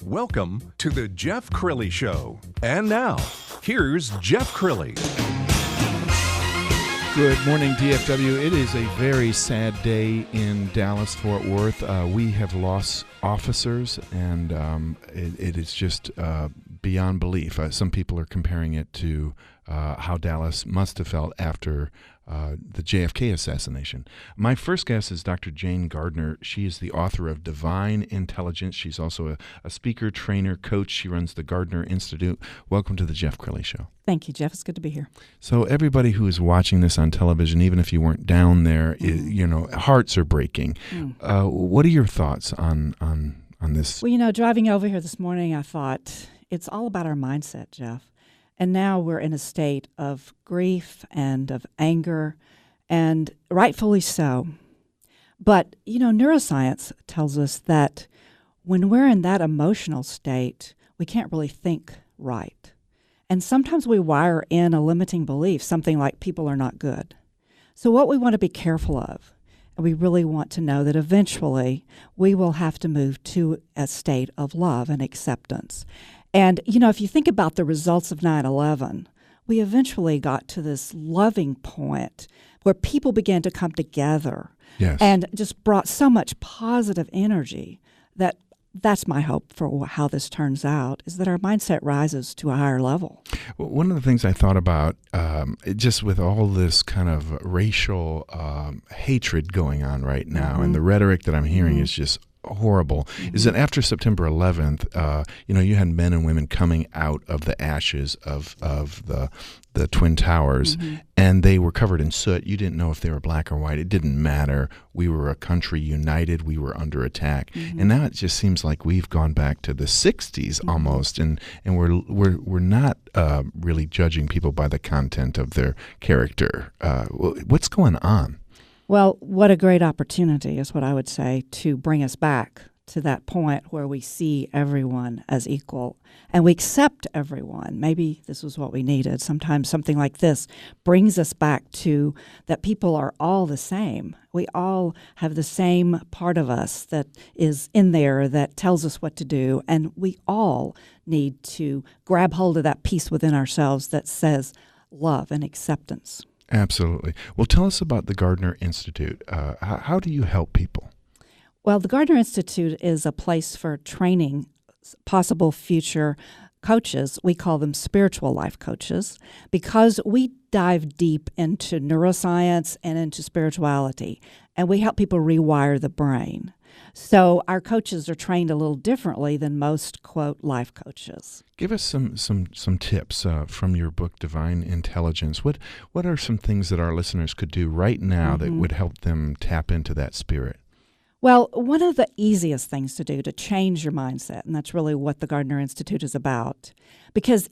Welcome to the Jeff Crilley Show. And now, here's Jeff Crilley. Good morning, DFW. It is a very sad day in Dallas-Fort Worth. We have lost officers, and it is just beyond belief. Some people are comparing it to how Dallas must have felt after the JFK assassination. My first guest is Dr. Jayne Gardner. She is the author of Divine Intelligence. She's also a speaker, trainer, coach. She runs the Gardner Institute. Welcome to the Jeff Crilley Show. Thank you, Jeff. It's good to be here. So everybody who is watching this on television, even if you weren't down there, hearts are breaking. What are your thoughts on this? Well, driving over here this morning, I thought it's all about our mindset, Jeff. And now we're in a state of grief and of anger, and rightfully so. But, neuroscience tells us that when we're in that emotional state, we can't really think right. And sometimes we wire in a limiting belief, something like people are not good. So what we want to be careful of, and we really want to know that eventually we will have to move to a state of love and acceptance. And, if you think about the results of 9/11, we eventually got to this loving point where people began to come together and just brought so much positive energy that's my hope for how this turns out, is that our mindset rises to a higher level. Well, one of the things I thought about, just with all this kind of racial hatred going on right now, and the rhetoric that I'm hearing is just horrible, is that after September 11th, you had men and women coming out of the ashes of the Twin Towers, and they were covered in soot. You didn't know if they were black or white. It didn't matter. We were a country united. We were under attack. And now it just seems like we've gone back to the 60s almost, and we're not really judging people by the content of their character. What's going on? Well, what a great opportunity is what I would say to bring us back to that point where we see everyone as equal and we accept everyone. Maybe this was what we needed. Sometimes something like this brings us back to that people are all the same. We all have the same part of us that is in there that tells us what to do, and we all need to grab hold of that piece within ourselves that says love and acceptance. Absolutely. Well, tell us about the Gardner Institute. How do you help people? Well, the Gardner Institute is a place for training possible future coaches. We call them spiritual life coaches because we dive deep into neuroscience and into spirituality, and we help people rewire the brain. So our coaches are trained a little differently than most, quote, life coaches. Give us some tips from your book, Divine Intelligence. What are some things that our listeners could do right now that would help them tap into that spirit? Well, one of the easiest things to do to change your mindset, and that's really what the Gardner Institute is about, because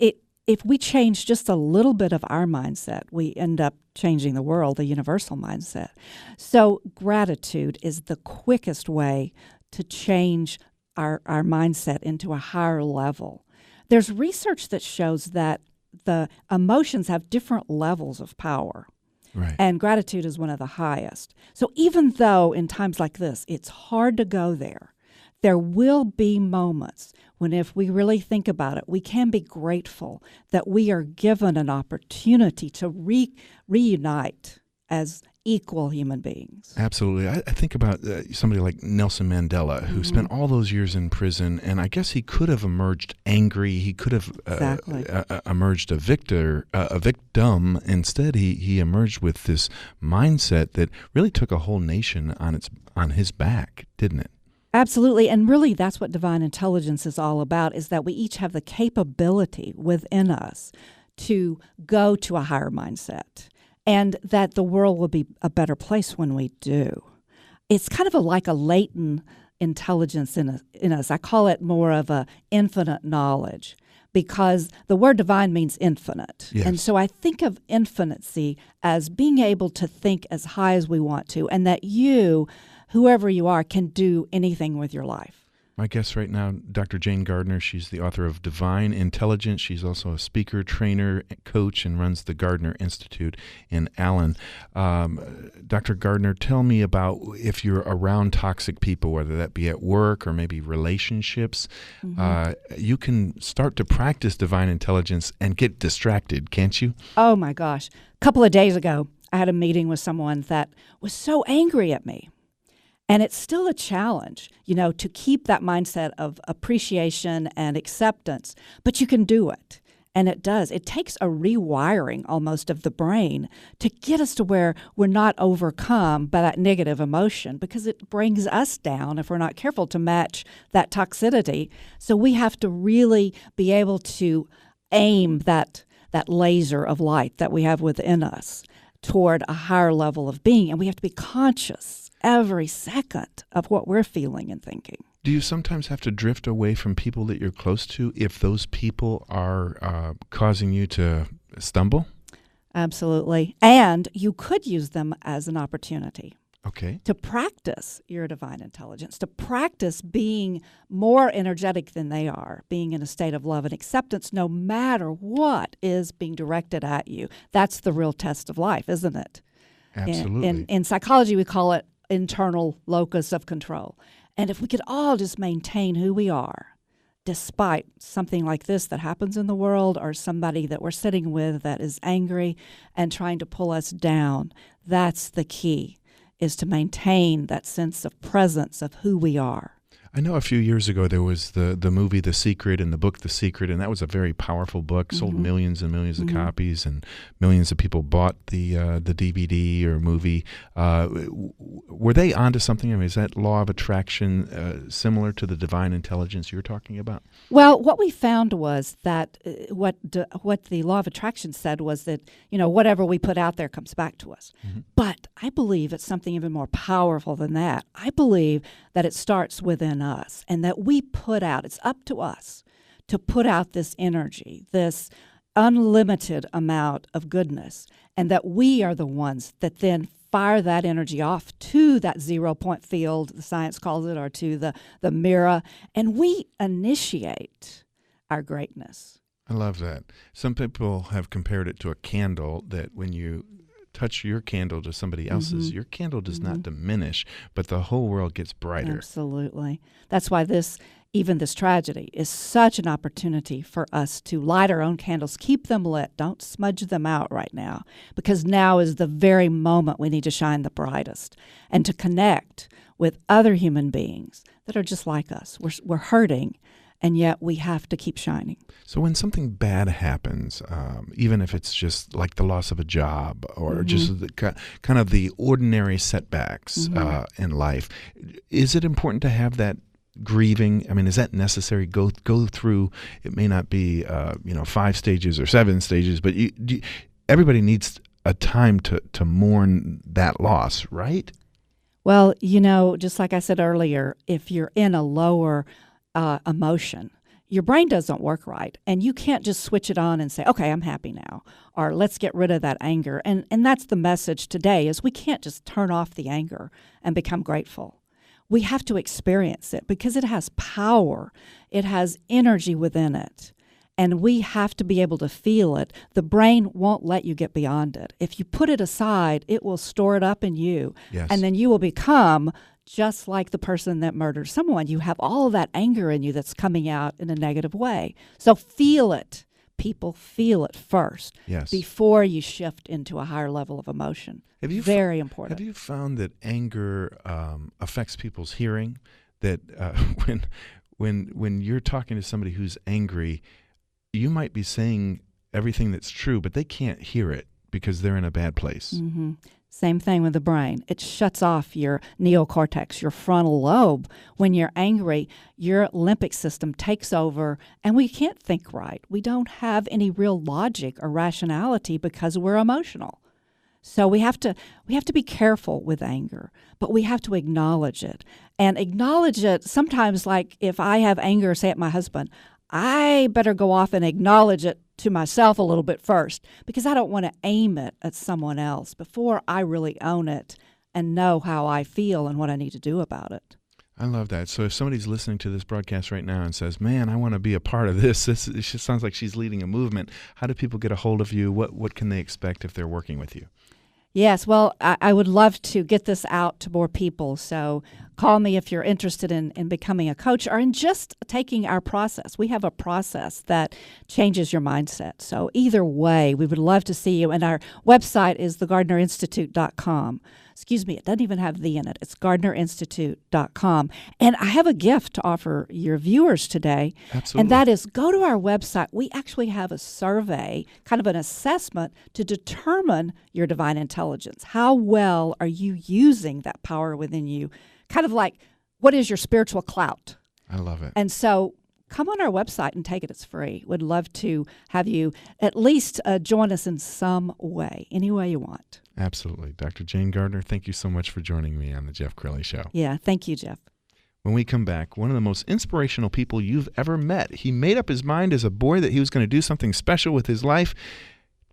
if we change just a little bit of our mindset, we end up changing the world, the universal mindset. So gratitude is the quickest way to change our mindset into a higher level. There's research that shows that the emotions have different levels of power. Right. And gratitude is one of the highest. So even though in times like this, it's hard to go there will be moments when, if we really think about it, we can be grateful that we are given an opportunity to reunite as equal human beings. Absolutely. I think about somebody like Nelson Mandela, who spent all those years in prison, and I guess he could have emerged angry. He could have emerged a victim. Instead, he emerged with this mindset that really took a whole nation on his back, didn't it? Absolutely. And really, that's what divine intelligence is all about, is that we each have the capability within us to go to a higher mindset, and that the world will be a better place when we do. It's kind of like a latent intelligence in us. I call it more of a infinite knowledge, because the word divine means infinite. Yes. And so I think of infinity as being able to think as high as we want to, and that you, whoever you are, can do anything with your life. My guest right now, Dr. Jayne Gardner. She's the author of Divine Intelligence. She's also a speaker, trainer, coach, and runs the Gardner Institute in Allen. Dr. Gardner, tell me about if you're around toxic people, whether that be at work or maybe relationships, you can start to practice divine intelligence and get distracted, can't you? Oh, my gosh. A couple of days ago, I had a meeting with someone that was so angry at me. And it's still a challenge, to keep that mindset of appreciation and acceptance, but you can do it. And it does. It takes a rewiring almost of the brain to get us to where we're not overcome by that negative emotion, because it brings us down if we're not careful to match that toxicity. So we have to really be able to aim that laser of light that we have within us toward a higher level of being. And we have to be conscious every second of what we're feeling and thinking. Do you sometimes have to drift away from people that you're close to if those people are causing you to stumble? Absolutely. And you could use them as an opportunity. Okay. To practice your divine intelligence, to practice being more energetic than they are, being in a state of love and acceptance no matter what is being directed at you. That's the real test of life, isn't it? Absolutely. In psychology, we call it internal locus of control. And if we could all just maintain who we are, despite something like this that happens in the world, or somebody that we're sitting with that is angry and trying to pull us down, that's the key, is to maintain that sense of presence of who we are. I know a few years ago there was the movie The Secret and the book The Secret, and that was a very powerful book, sold millions and millions of copies, and millions of people bought the DVD or movie. Were they onto something? I mean, is that law of attraction similar to the divine intelligence you're talking about? Well, what we found was that what the law of attraction said was that, whatever we put out there comes back to us. But I believe it's something even more powerful than that. I believe that it starts within us, and that we put out, it's up to us to put out this energy, this unlimited amount of goodness, and that we are the ones that then fire that energy off to that 0-point field, the science calls it, or to the mirror, and we initiate our greatness. I love that. Some people have compared it to a candle, that when you touch your candle to somebody else's, your candle does not diminish, but the whole world gets brighter. Absolutely. That's why even this tragedy is such an opportunity for us to light our own candles, keep them lit, don't smudge them out right now, because now is the very moment we need to shine the brightest and to connect with other human beings that are just like us. We're hurting, and yet we have to keep shining. So when something bad happens, even if it's just like the loss of a job or just kind of the ordinary setbacks in life, is it important to have that grieving? I mean, is that necessary? Go through, it may not be 5 stages or 7 stages, but everybody needs a time to mourn that loss, right? Well, just like I said earlier, if you're in a lower emotion, your brain doesn't work right, and you can't just switch it on and say, okay, I'm happy now, or let's get rid of that anger. And that's the message today, is we can't just turn off the anger and become grateful. We have to experience it, because it has power. It has energy within it, and we have to be able to feel it. The brain won't let you get beyond it. If you put it aside, it will store it up in you, and then you will become just like the person that murdered someone. You have all of that anger in you that's coming out in a negative way. So feel it. People, feel it first before you shift into a higher level of emotion. Very important. Have you found that anger affects people's hearing? That when you're talking to somebody who's angry, you might be saying everything that's true, but they can't hear it because they're in a bad place. Same thing with the brain. It shuts off your neocortex, your frontal lobe. When you're angry, your limbic system takes over, and we can't think right. We don't have any real logic or rationality because we're emotional. So we have to be careful with anger, but we have to acknowledge it. And acknowledge it sometimes, like if I have anger, say at my husband, I better go off and acknowledge it to myself a little bit first, because I don't want to aim it at someone else before I really own it and know how I feel and what I need to do about it. I love that. So if somebody's listening to this broadcast right now and says, man, I want to be a part of this, it just sounds like she's leading a movement. How do people get a hold of you? What can they expect if they're working with you? Yes, well, I would love to get this out to more people. So call me if you're interested in becoming a coach or in just taking our process. We have a process that changes your mindset. So either way, we would love to see you. And our website is thegardnerinstitute.com. Excuse me, it doesn't even have the in it. It's gardnerinstitute.com. And I have a gift to offer your viewers today. Absolutely. And that is go to our website. We actually have a survey, kind of an assessment to determine your divine intelligence. How well are you using that power within you? Kind of like, what is your spiritual clout? I love it. And so come on our website and take it. It's free. Would love to have you at least join us in some way, any way you want. Absolutely. Dr. Jayne Gardner, thank you so much for joining me on the Jeff Crilley Show. Yeah, thank you, Jeff. When we come back, one of the most inspirational people you've ever met. He made up his mind as a boy that he was going to do something special with his life.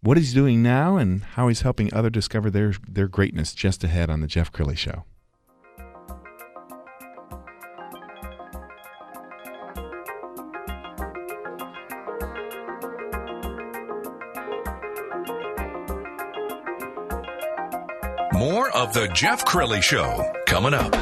What he's doing now and how he's helping others discover their greatness just ahead on the Jeff Crilley Show. More of the Jeff Crilley Show coming up.